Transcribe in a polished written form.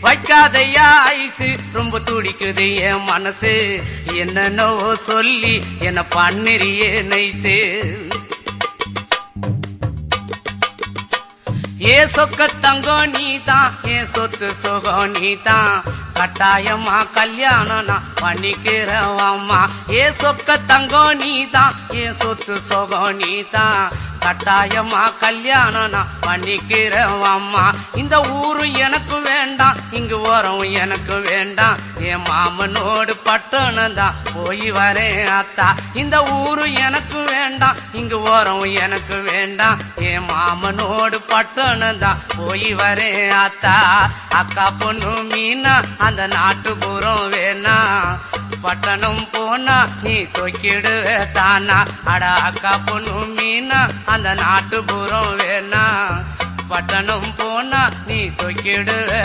வைக்காதையா ice ரொம்ப துடிக்குது என் மனசு என்னன்னோ சொல்லி என்ன பண்ணிரியே நைசு ஏ சொக்க தங்கம் நீதான் என் சொத்து சுகம் நீதான் கட்டாயமா கல்யாணம் நான் பண்ணிக்கிறவாம்மா ஏ சொக்க தங்கம் நீதான் என் சொத்து சுகம் நீதான் கட்டாயமா கல்யாணம் நான் பண்ணிக்கிறவாம்மா இந்த ஊரு எனக்கு வேண்டாம் இங்கு ஓரம் எனக்கு வேண்டாம் என் மாமனோடு பட்டணம் தான் போய் வரேன் அத்தா இந்த ஊரு எனக்கு வேண்டாம் இங்கு ஓரம் எனக்கு வேண்டாம் என் மாமனோடு பட்டணம் தான் போய் வரேன் அத்தா அக்கா பொண்ணு மீனா அந்த நாட்டுப்புறம் வேணா பட்டணம் போனா நீ சொக்கிடுவே தானா அட அக்கா பொண்ணு மீனா அந்த நாட்டுப்புறம் வேணா பட்டணம் போனா நீ சொக்கிடுவே